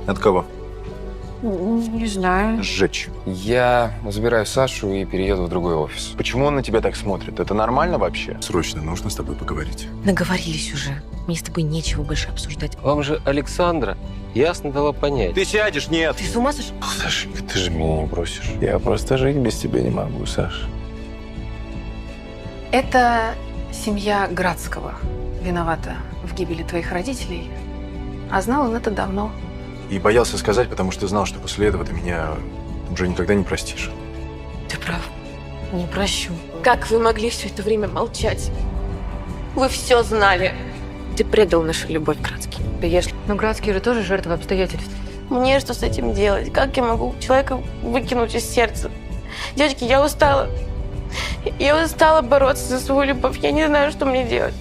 От кого? Не знаю. Сжечь. Я забираю Сашу и перееду в другой офис. Почему он на тебя так смотрит? Это нормально вообще? Срочно нужно с тобой поговорить. Наговорились уже. Мне с тобой нечего больше обсуждать. Вам же Александра ясно дала понять. Ты сядешь? Нет. Ты с ума сошел? Сашенька, ты же меня не бросишь. Я просто жить без тебя не могу, Саш. Это семья Градского виновата в гибели твоих родителей. А знал он это давно. И боялся сказать, потому что знал, что после этого ты меня уже никогда не простишь. Ты прав. Не прощу. Как вы могли все это время молчать? Вы все знали. Ты предал нашу любовь, Градский. Но Градские же тоже жертвы обстоятельств. Мне что с этим делать? Как я могу человека выкинуть из сердца? Девочки, я устала. Я устала бороться за свою любовь. Я не знаю, что мне делать.